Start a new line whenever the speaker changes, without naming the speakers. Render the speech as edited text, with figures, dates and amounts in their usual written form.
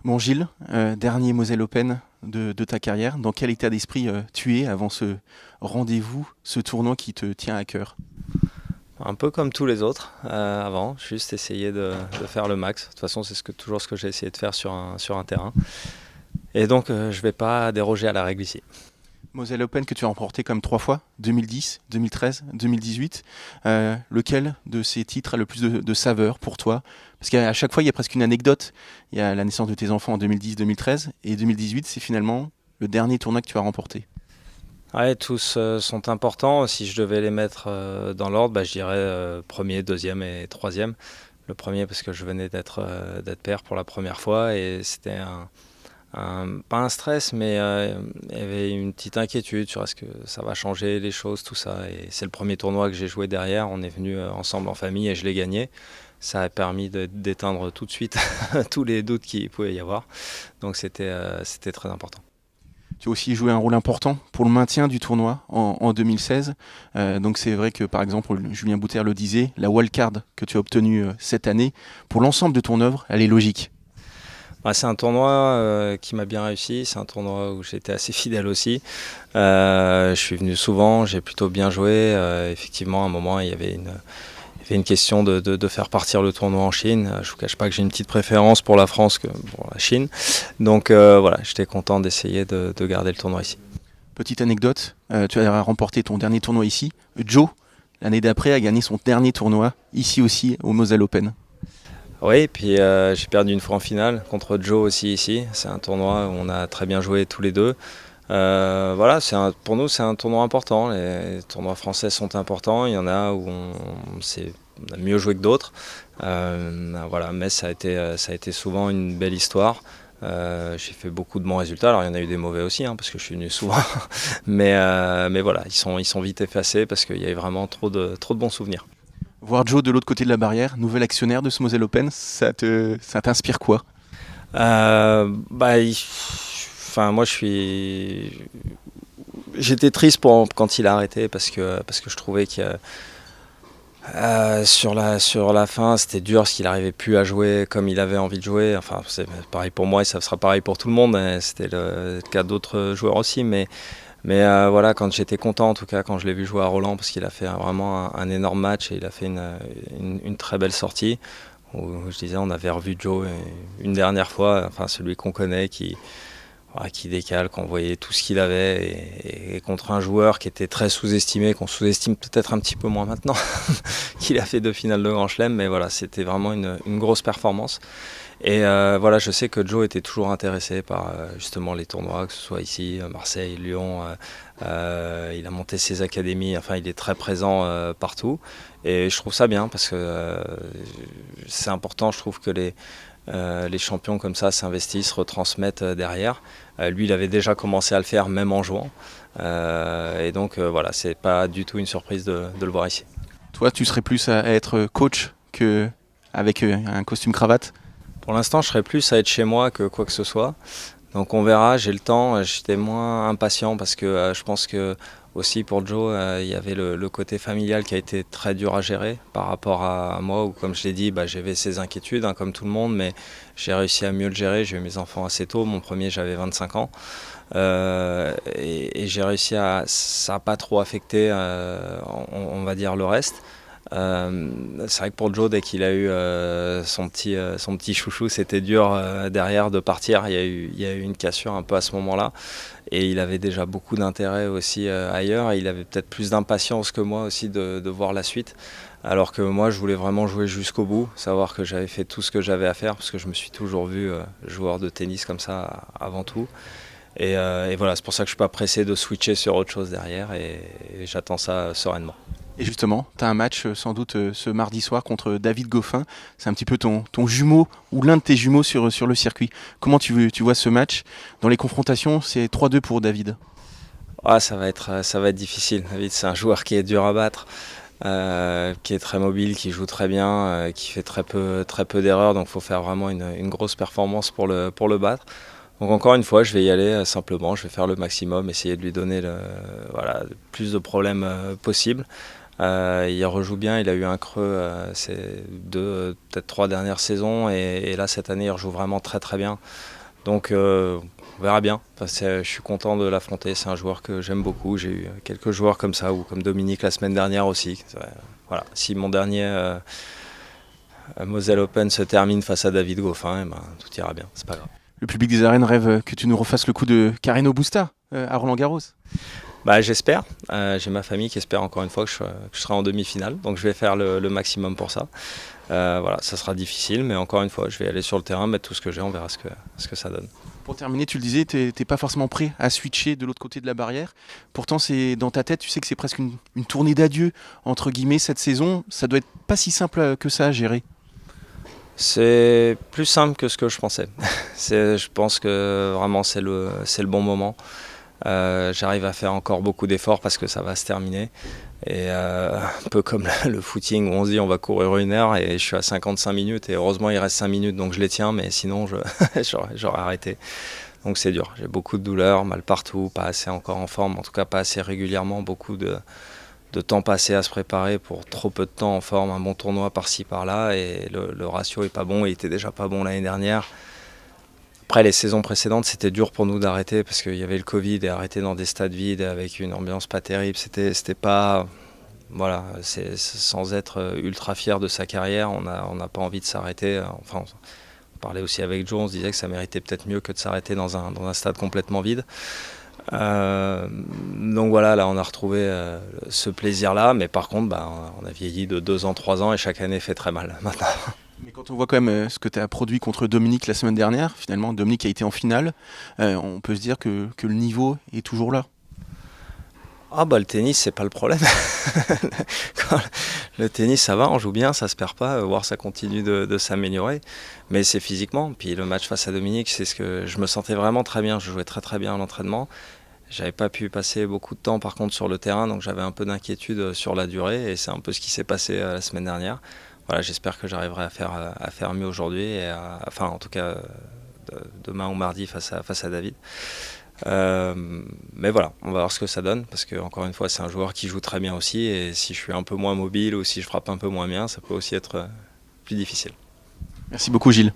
Bon Gilles, dernier Moselle Open de ta carrière. Dans quel état d'esprit tu es avant ce rendez-vous, ce tournoi qui te tient à cœur?
Un peu comme tous les autres avant, juste essayer de faire le max. De toute façon, c'est toujours ce que j'ai essayé de faire sur un terrain. Et donc, je ne vais pas déroger à la règle ici.
Moselle Open que tu as remporté comme 3 fois, 2010, 2013, 2018. Lequel de ces titres a le plus de saveur pour toi? Parce qu'à chaque fois, il y a presque une anecdote. Il y a la naissance de tes enfants en 2010, 2013 et 2018, c'est finalement le dernier tournoi que tu as remporté.
Ouais, tous sont importants. Si je devais les mettre dans l'ordre, je dirais premier, deuxième et troisième. Le premier parce que je venais d'être père pour la première fois et c'était pas un stress, mais il y avait une petite inquiétude sur est-ce que ça va changer les choses, tout ça. Et c'est le premier tournoi que j'ai joué derrière. On est venu ensemble en famille et je l'ai gagné. Ça a permis d'éteindre tout de suite tous les doutes qu'il pouvait y avoir. Donc c'était très important.
Tu as aussi joué un rôle important pour le maintien du tournoi en 2016. Donc c'est vrai que par exemple, Julien Bouter le disait, la wildcard que tu as obtenue cette année, pour l'ensemble de ton œuvre, elle est logique.
C'est un tournoi qui m'a bien réussi, c'est un tournoi où j'étais assez fidèle aussi. Je suis venu souvent, j'ai plutôt bien joué. Effectivement, à un moment, il y avait une question de faire partir le tournoi en Chine. Je ne vous cache pas que j'ai une petite préférence pour la France que pour la Chine. Donc voilà, j'étais content d'essayer de garder le tournoi ici.
Petite anecdote, tu as remporté ton dernier tournoi ici. Joe, l'année d'après, a gagné son dernier tournoi ici aussi au Moselle Open.
Oui, et puis j'ai perdu une fois en finale contre Joe aussi ici. C'est un tournoi où on a très bien joué tous les deux. Voilà, pour nous c'est un tournoi important. Les tournois français sont importants. Il y en a où on a mieux joué que d'autres. Voilà, mais ça a été souvent une belle histoire. J'ai fait beaucoup de bons résultats. Alors il y en a eu des mauvais aussi, parce que je suis venu souvent. mais voilà, ils sont vite effacés parce qu'il y avait vraiment trop de bons souvenirs.
Voir Joe de l'autre côté de la barrière, nouvel actionnaire de ce Moselle Open, ça t'inspire quoi?
Enfin, moi, j'étais triste quand il a arrêté parce que je trouvais que sur la fin, c'était dur parce qu'il n'arrivait plus à jouer comme il avait envie de jouer. Enfin, c'est pareil pour moi et ça sera pareil pour tout le monde. Et c'était le cas d'autres joueurs aussi, mais voilà, quand j'étais content, en tout cas, quand je l'ai vu jouer à Roland, parce qu'il a fait vraiment un énorme match et il a fait une très belle sortie. Où je disais, on avait revu Joe une dernière fois, enfin celui qu'on connaît, voilà, qui décale, qu'on voyait tout ce qu'il avait, et contre un joueur qui était très sous-estimé, qu'on sous-estime peut-être un petit peu moins maintenant, qu'il a fait 2 finales de Grand Chelem, mais voilà, c'était vraiment une grosse performance. Et voilà, je sais que Joe était toujours intéressé par justement les tournois, que ce soit ici, Marseille, Lyon. Il a monté ses académies, enfin il est très présent partout. Et je trouve ça bien parce que c'est important, je trouve que les champions comme ça s'investissent, retransmettent derrière. Lui, il avait déjà commencé à le faire même en jouant. Et donc voilà, c'est pas du tout une surprise de le voir ici.
Toi, tu serais plus à être coach que avec un costume cravate?
Pour l'instant, je serais plus à être chez moi que quoi que ce soit. Donc on verra, j'ai le temps, j'étais moins impatient parce que je pense que aussi pour Joe, il y avait le côté familial qui a été très dur à gérer par rapport à moi, où comme je l'ai dit, j'avais ces inquiétudes comme tout le monde, mais j'ai réussi à mieux le gérer. J'ai eu mes enfants assez tôt, mon premier j'avais 25 ans. Et j'ai réussi ça n'a pas trop affecté, on va dire, le reste. C'est vrai que pour Joe, dès qu'il a eu son petit chouchou, c'était dur derrière de partir. Il y a eu une cassure un peu à ce moment-là. Et il avait déjà beaucoup d'intérêt aussi ailleurs. Et il avait peut-être plus d'impatience que moi aussi de voir la suite. Alors que moi, je voulais vraiment jouer jusqu'au bout, savoir que j'avais fait tout ce que j'avais à faire, parce que je me suis toujours vu joueur de tennis comme ça avant tout. Et voilà, c'est pour ça que je ne suis pas pressé de switcher sur autre chose derrière. Et j'attends ça sereinement.
Et justement, tu as un match sans doute ce mardi soir contre David Goffin. C'est un petit peu ton jumeau ou l'un de tes jumeaux sur le circuit. Comment tu vois ce match? Dans les confrontations, c'est 3-2 pour David.
Ça va être difficile. David, c'est un joueur qui est dur à battre, qui est très mobile, qui joue très bien, qui fait très peu d'erreurs. Donc il faut faire vraiment une grosse performance pour le battre. Donc encore une fois, je vais y aller simplement, je vais faire le maximum, essayer de lui donner voilà, le plus de problèmes possible. Il rejoue bien, il a eu un creux ces peut-être 3 dernières saisons et là cette année il rejoue vraiment très très bien. Donc on verra bien. Enfin, je suis content de l'affronter, c'est un joueur que j'aime beaucoup. J'ai eu quelques joueurs comme ça, ou comme Dominique la semaine dernière aussi. Voilà. Si mon dernier Moselle Open se termine face à David Goffin, eh ben, tout ira bien, c'est pas grave.
Le public des arènes rêve que tu nous refasses le coup de Carreno Busta à Roland-Garros.
Bah, j'espère. J'ai ma famille qui espère encore une fois que je serai en demi-finale. Donc je vais faire le maximum pour ça. Voilà, ça sera difficile, mais encore une fois, je vais aller sur le terrain, mettre tout ce que j'ai, on verra ce que ça donne.
Pour terminer, tu le disais, t'es pas forcément prêt à switcher de l'autre côté de la barrière. Pourtant, c'est dans ta tête, tu sais que c'est presque une tournée d'adieu, entre guillemets, cette saison. Ça doit être pas si simple que ça à gérer.
C'est plus simple que ce que je pensais. Je pense que vraiment c'est le bon moment. J'arrive à faire encore beaucoup d'efforts parce que ça va se terminer. Et un peu comme le footing où on se dit on va courir 1 heure et je suis à 55 minutes et heureusement il reste 5 minutes donc je les tiens, mais sinon j'aurais arrêté. Donc c'est dur, j'ai beaucoup de douleurs, mal partout, pas assez encore en forme, en tout cas pas assez régulièrement, beaucoup de temps passé à se préparer pour trop peu de temps en forme, un bon tournoi par-ci par-là et le ratio est pas bon, il était déjà pas bon l'année dernière. Après les saisons précédentes c'était dur pour nous d'arrêter parce qu'il y avait le Covid et arrêter dans des stades vides avec une ambiance pas terrible, c'était pas... Voilà, sans être ultra fier de sa carrière, on n'a pas envie de s'arrêter. Enfin, on parlait aussi avec Joe, on se disait que ça méritait peut-être mieux que de s'arrêter dans un stade complètement vide. Donc voilà, là on a retrouvé ce plaisir-là, mais par contre on a vieilli de 2 ans, 3 ans et chaque année fait très mal maintenant.
Mais quand on voit quand même ce que tu as produit contre Dominique la semaine dernière, finalement Dominique a été en finale, on peut se dire que le niveau est toujours là.
Ah bah le tennis c'est pas le problème. Le tennis ça va, on joue bien, ça se perd pas, voire ça continue de s'améliorer, mais c'est physiquement. Puis le match face à Dominique, c'est ce que je me sentais vraiment très bien, je jouais très très bien à l'entraînement. J'avais pas pu passer beaucoup de temps par contre sur le terrain, donc j'avais un peu d'inquiétude sur la durée et c'est un peu ce qui s'est passé la semaine dernière. Voilà, j'espère que j'arriverai à faire mieux aujourd'hui, enfin en tout cas demain ou mardi face à David. Mais voilà, on va voir ce que ça donne parce que encore une fois c'est un joueur qui joue très bien aussi et si je suis un peu moins mobile ou si je frappe un peu moins bien, ça peut aussi être plus difficile.
Merci beaucoup Gilles.